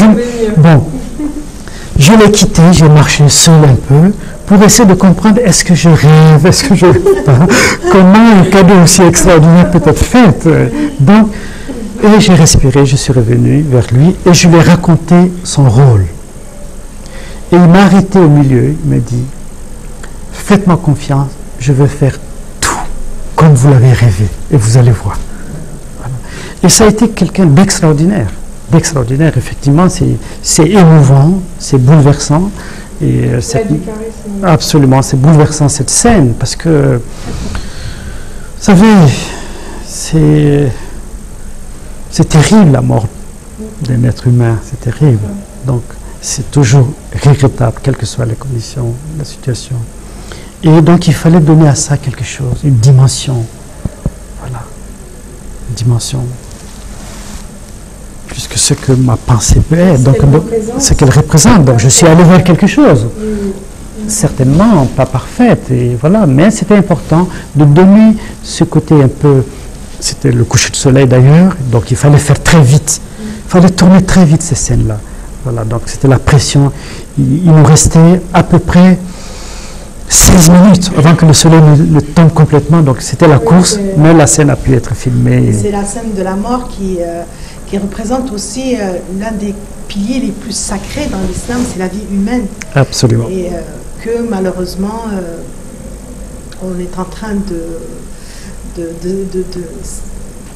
je l'ai quitté, j'ai marché seul un peu pour essayer de comprendre est-ce que je rêve, est-ce que je rêve pas, comment un cadeau aussi extraordinaire peut être fait. Donc, et j'ai respiré, je suis revenu vers lui et je lui ai raconté son rôle. Et il m'a arrêté au milieu, il m'a dit, faites-moi confiance, je vais faire tout comme vous l'avez rêvé, et vous allez voir. Voilà. Et ça a été quelqu'un d'extraordinaire, effectivement, c'est émouvant, c'est bouleversant, et absolument, c'est bouleversant cette scène, parce que, vous savez, c'est terrible la mort d'un être humain, c'est terrible, donc c'est toujours regrettable, quelles que soient les conditions, la situation. Et donc, il fallait donner à ça quelque chose, une dimension. Voilà. Une dimension. Plus que ce que ma pensée peut être. Donc, ce qu'elle représente. Donc, je suis allé vers quelque chose. Certainement pas parfaite. Et voilà. Mais c'était important de donner ce côté un peu. C'était le coucher de soleil d'ailleurs. Donc, il fallait faire très vite. Il fallait tourner très vite ces scènes-là. Voilà, donc c'était la pression. Il nous restait à peu près 16 minutes avant que le soleil ne tombe complètement. Donc c'était la course, mais la scène a pu être filmée. C'est la scène de la mort qui représente aussi l'un des piliers les plus sacrés dans l'islam, c'est la vie humaine. Absolument. Et que malheureusement, on est en train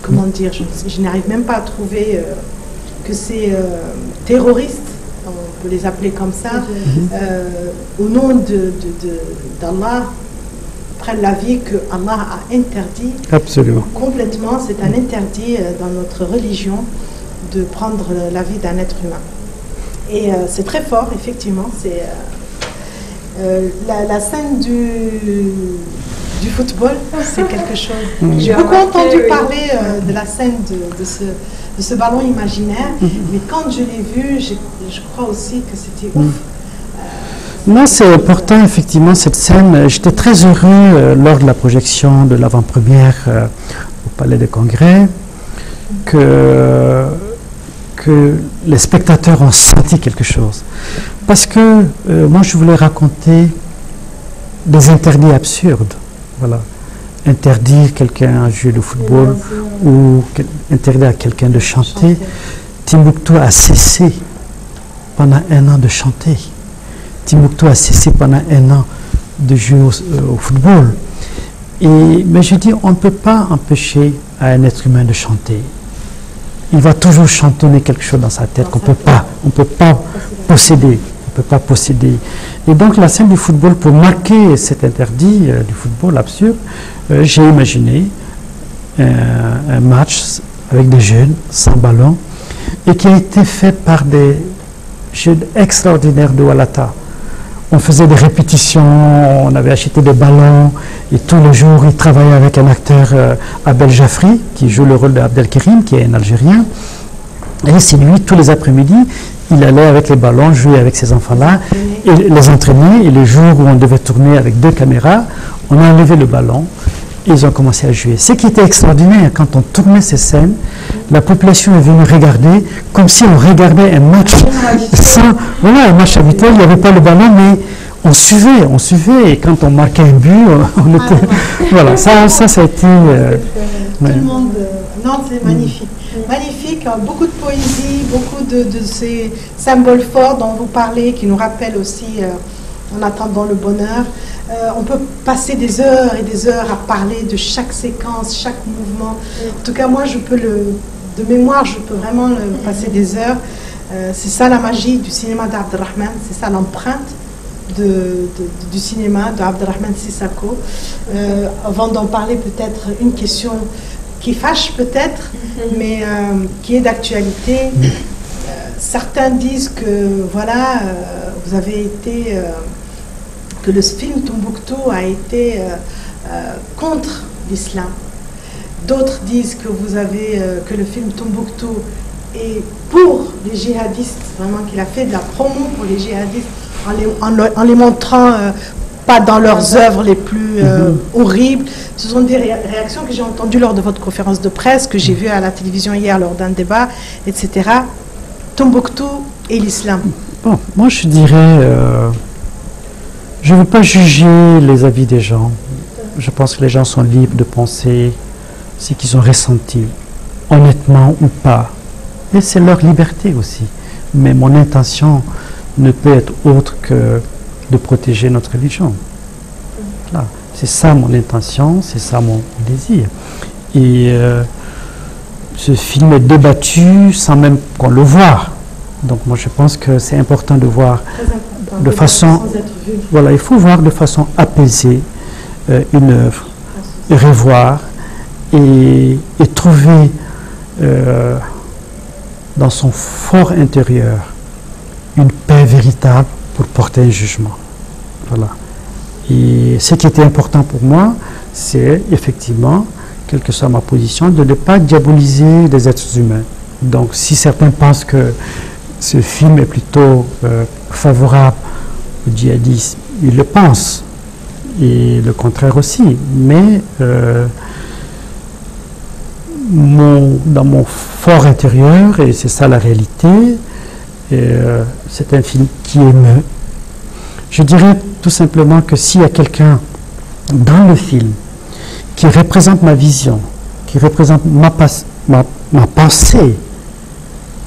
comment dire, je n'arrive même pas à trouver... que ces terroristes, on peut les appeler comme ça, au nom d'Allah, prennent la vie que Allah a interdit. Absolument. Complètement, c'est un interdit dans notre religion de prendre la vie d'un être humain. Et c'est très fort, effectivement. C'est la scène du football, c'est quelque chose. J'ai beaucoup entendu parler de la scène de ce ballon imaginaire, mais quand je l'ai vu, je crois aussi que c'était ouf. Non, c'est important, effectivement, cette scène. J'étais très heureux lors de la projection de l'avant-première au Palais des Congrès que les spectateurs ont senti quelque chose. Parce que moi, je voulais raconter des interdits absurdes. Voilà. Interdire quelqu'un à jouer le football ou interdire à quelqu'un de chanter. Timbuktu a cessé pendant 1 an de chanter. Timbuktu a cessé pendant 1 an de jouer au football. Mais je dis, on ne peut pas empêcher à un être humain de chanter. Il va toujours chantonner quelque chose dans sa tête qu'on on peut pas posséder. On peut pas posséder. Et donc la scène du football, pour marquer cet interdit du football absurde, j'ai imaginé un match avec des jeunes sans ballon et qui a été fait par des jeunes extraordinaires de Walata. On faisait des répétitions, on avait acheté des ballons et tous les jours il travaillait avec un acteur, Abel Jafri, qui joue le rôle d'Abdelkerim, qui est un Algérien. Et c'est lui, tous les après-midi, il allait avec les ballons, jouer avec ces enfants-là, et les entraîner. Et les jours où on devait tourner avec 2 caméras, on a enlevé le ballon et ils ont commencé à jouer. Ce qui était extraordinaire, quand on tournait ces scènes, la population est venue regarder comme si on regardait un match un match habituel, il n'y avait pas le ballon, mais on suivait, et quand on marquait un but, on était... Voilà, ça a été... Tout le monde... Non, c'est magnifique. Magnifique, beaucoup de poésie, beaucoup de ces symboles forts dont vous parlez, qui nous rappellent aussi, en attendant le bonheur. On peut passer des heures et des heures à parler de chaque séquence, chaque mouvement. En tout cas, moi, de mémoire, je peux vraiment passer des heures. C'est ça la magie du cinéma d'Abdelrahman, c'est ça l'empreinte du cinéma d'Abdelrahman Sissako. Avant d'en parler, peut-être une question qui fâche peut-être, mais qui est d'actualité. Certains disent que voilà, vous avez été... que le film Tombouctou a été contre l'islam. D'autres disent que que le film Tombouctou est pour les djihadistes, vraiment qu'il a fait de la promo pour les djihadistes en les montrant pas dans leurs œuvres les plus horribles. Ce sont des réactions que j'ai entendues lors de votre conférence de presse, que j'ai vues à la télévision hier lors d'un débat, etc. Tombouctou et l'islam. Bon, moi je dirais... je ne veux pas juger les avis des gens. Je pense que les gens sont libres de penser ce qu'ils ont ressenti, honnêtement ou pas. Et c'est leur liberté aussi. Mais mon intention ne peut être autre que de protéger notre religion. Voilà. C'est ça mon intention, c'est ça mon désir. Et ce film est débattu sans même qu'on le voie. Donc moi je pense que c'est important de voir de façon... Voilà, il faut voir de façon apaisée une œuvre, revoir et trouver dans son fort intérieur une paix véritable pour porter un jugement. Voilà. Et ce qui était important pour moi, c'est effectivement, quelle que soit ma position, de ne pas diaboliser les êtres humains. Donc si certains pensent que ce film est plutôt favorable au djihadisme, ils le pensent, et le contraire aussi. Mais dans mon fort intérieur, et c'est ça la réalité, c'est un film qui émeut. Je dirais tout simplement que s'il y a quelqu'un dans le film qui représente ma vision, qui représente ma pensée,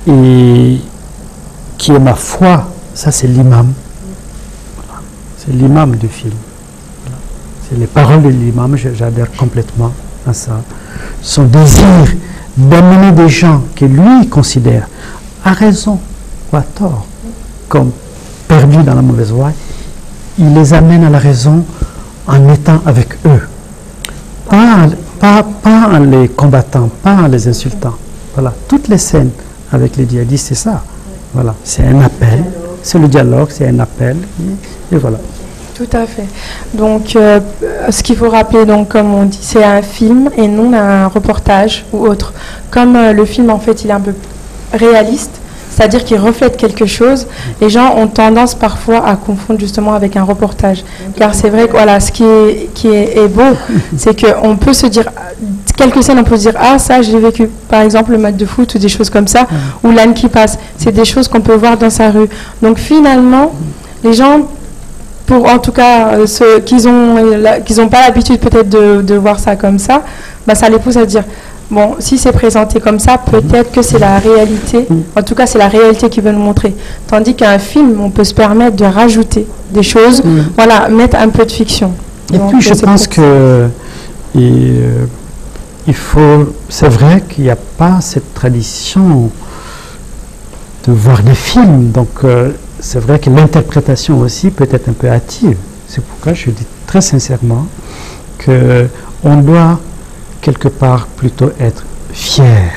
et qui est ma foi, ça c'est l'imam. Voilà. C'est l'imam du film. Voilà. C'est les paroles de l'imam, j'adhère complètement à ça. Son désir d'amener des gens que lui considère, à raison ou à tort, comme perdus dans la mauvaise voie, il les amène à la raison en étant avec eux. Pas en les combattant, pas en les insultant. Voilà. Toutes les scènes avec les djihadistes, c'est ça. Voilà. C'est un appel, c'est le dialogue, c'est un appel, et voilà. Tout à fait. Donc, ce qu'il faut rappeler, donc, comme on dit, c'est un film et non un reportage ou autre. Comme le film, en fait, il est un peu réaliste, c'est-à-dire qu'il reflète quelque chose, les gens ont tendance parfois à confondre justement avec un reportage. Car c'est vrai que voilà, ce qui est beau, c'est qu'on peut se dire, quelques scènes, on peut se dire, ah ça, j'ai vécu, par exemple, le match de foot ou des choses comme ça, ou l'âne qui passe. C'est des choses qu'on peut voir dans sa rue. Donc finalement, les gens... pour en tout cas ceux qui n'ont pas l'habitude peut-être de voir ça comme ça, bah, ça les pousse à dire, bon, si c'est présenté comme ça, peut-être que c'est la réalité, en tout cas c'est la réalité qu'ils veulent nous montrer. Tandis qu'un film, on peut se permettre de rajouter des choses, voilà, mettre un peu de fiction. Et donc, puis je pense que Et c'est vrai qu'il n'y a pas cette tradition de voir des films, donc c'est vrai que l'interprétation aussi peut être un peu hâtive. C'est pourquoi je dis très sincèrement qu'on doit quelque part plutôt être fier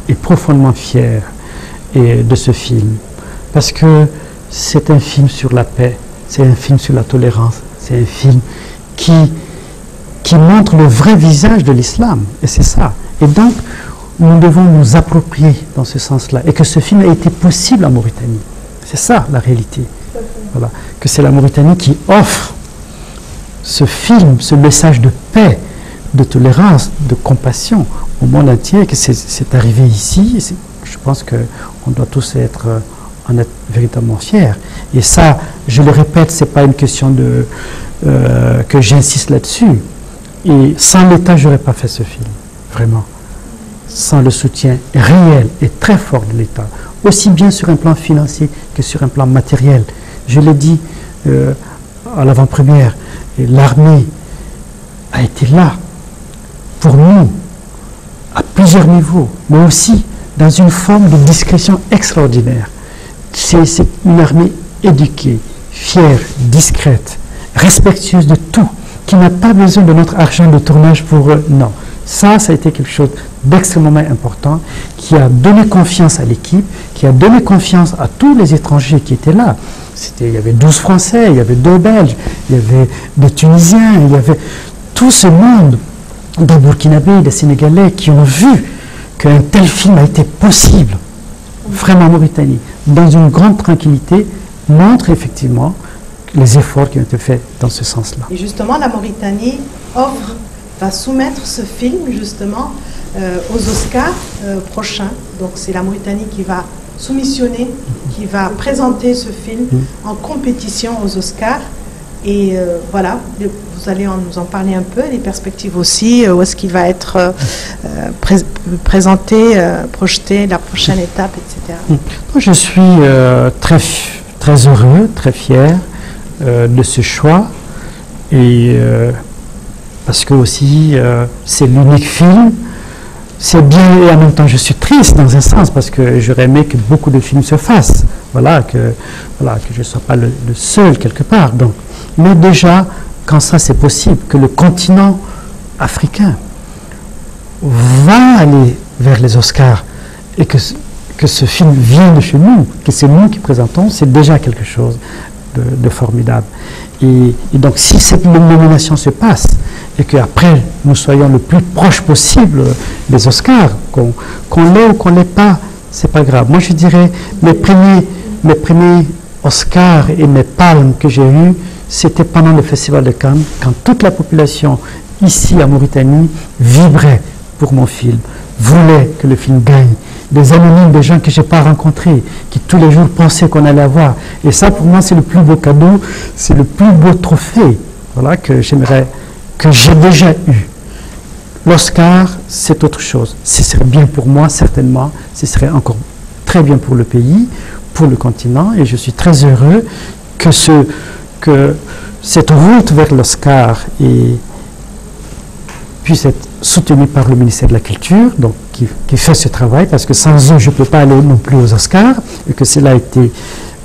et profondément fier de ce film, parce que c'est un film sur la paix, c'est un film sur la tolérance, c'est un film qui montre le vrai visage de l'islam, et c'est ça. Et donc, nous devons nous approprier dans ce sens-là, et que ce film a été possible en Mauritanie. C'est ça la réalité. Voilà. Que c'est la Mauritanie qui offre ce film, ce message de paix, de tolérance, de compassion au monde entier, que c'est arrivé ici. Je pense qu'on doit tous en être véritablement fiers. Et ça, je le répète, ce n'est pas une question que j'insiste là-dessus. Et sans l'État, je n'aurais pas fait ce film, vraiment. Sans le soutien réel et très fort de l'État, aussi bien sur un plan financier que sur un plan matériel. Je l'ai dit à l'avant-première, l'armée a été là pour nous, à plusieurs niveaux, mais aussi dans une forme de discrétion extraordinaire. C'est une armée éduquée, fière, discrète, respectueuse de tout, qui n'a pas besoin de notre argent de tournage pour eux. Non. Ça a été quelque chose d'extrêmement important, qui a donné confiance à l'équipe, qui a donné confiance à tous les étrangers qui étaient là. Il y avait 12 Français, il y avait 2 Belges, il y avait des Tunisiens, il y avait tout ce monde, des Burkinabés, des Sénégalais, qui ont vu qu'un tel film a été possible, vraiment en Mauritanie, dans une grande tranquillité, montre effectivement les efforts qui ont été faits dans ce sens-là. Et justement, la Mauritanie va soumettre ce film justement aux Oscars prochains. Donc c'est la Mauritanie qui va soumissionner, qui va présenter ce film en compétition aux Oscars. Et voilà, vous allez nous en parler un peu, les perspectives aussi, où est-ce qu'il va être présenté, projeté, la prochaine étape, etc. Je suis très heureux, très fier de ce choix, et parce que aussi c'est l'unique film. C'est bien, et en même temps je suis triste dans un sens, parce que j'aurais aimé que beaucoup de films se fassent, que je ne sois pas le seul quelque part. Donc, mais déjà, quand ça c'est possible, que le continent africain va aller vers les Oscars, et que ce film vient de chez nous, que c'est nous qui présentons, c'est déjà quelque chose de formidable. Et donc si cette nomination se passe, et qu'après nous soyons le plus proche possible des Oscars, qu'on l'ait ou qu'on ne l'ait pas, c'est pas grave. Moi je dirais, mes premiers Oscars et mes palmes que j'ai eus, c'était pendant le Festival de Cannes, quand toute la population ici en Mauritanie vibrait pour mon film, voulait que le film gagne. Des anonymes, des gens que je n'ai pas rencontrés, qui tous les jours pensaient qu'on allait avoir. Et ça, pour moi, c'est le plus beau cadeau, c'est le plus beau trophée, que j'ai déjà eu. L'Oscar, c'est autre chose. Ce serait bien pour moi, certainement. Ce serait encore très bien pour le pays, pour le continent. Et je suis très heureux que cette route vers l'Oscar puisse être soutenue par le ministère de la Culture, donc qui fait ce travail, parce que sans eux, je ne peux pas aller non plus aux Oscars, et que cela a été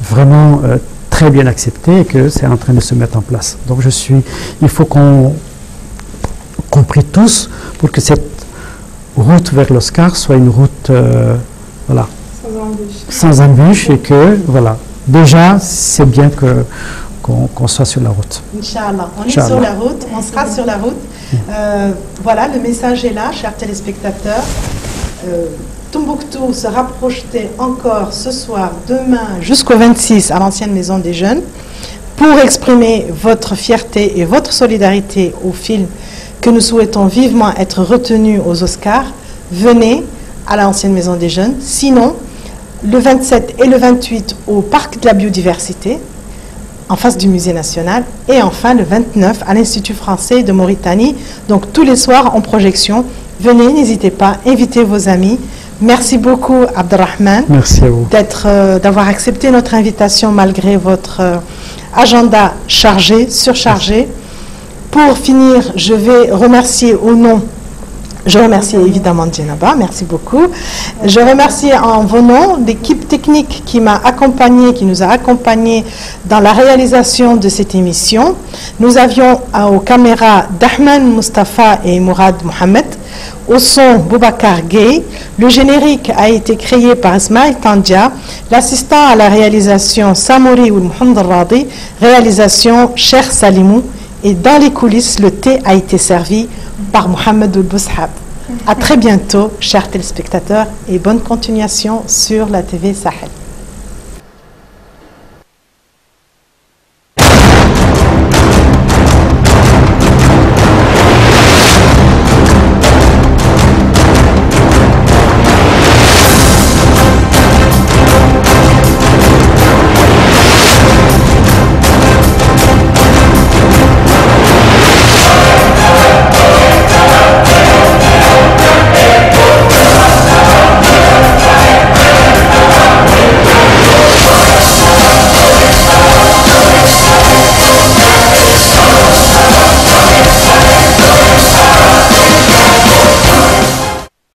vraiment très bien accepté, et que c'est en train de se mettre en place. Donc il faut qu'on prie tous pour que cette route vers l'Oscar soit une route sans embûche, et que déjà c'est bien qu'on soit sur la route. Inch'Allah, on est sur la route, on sera sur la route. Voilà, le message est là, chers téléspectateurs. Tombouctou sera projeté encore ce soir, demain, jusqu'au 26 à l'ancienne Maison des Jeunes, pour exprimer votre fierté et votre solidarité au film que nous souhaitons vivement être retenu aux Oscars. Venez à l'ancienne Maison des Jeunes. Sinon, le 27 et le 28 au Parc de la Biodiversité, en face du Musée National, et enfin le 29 à l'Institut Français de Mauritanie. Donc tous les soirs en projection. Venez, n'hésitez pas, invitez vos amis. Merci beaucoup Abdelrahman. Merci à vous. D'avoir accepté notre invitation malgré votre agenda chargé, surchargé. Pour finir, je vais remercier au nom, je remercie évidemment Djenaba, merci beaucoup. Je remercie en vos noms l'équipe technique qui m'a accompagné, qui nous a accompagnés dans la réalisation de cette émission. Nous avions aux caméras Dahman Mustafa et Mourad Mohamed, au son Boubacar Gay. Le générique a été créé par Ismail Tandia, l'assistant à la réalisation Samouri ou Mohamed Radi, réalisation Cheikh Salimou. Et dans les coulisses, le thé a été servi par Mohamed Boushab. À très bientôt, chers téléspectateurs, et bonne continuation sur la TV Sahel.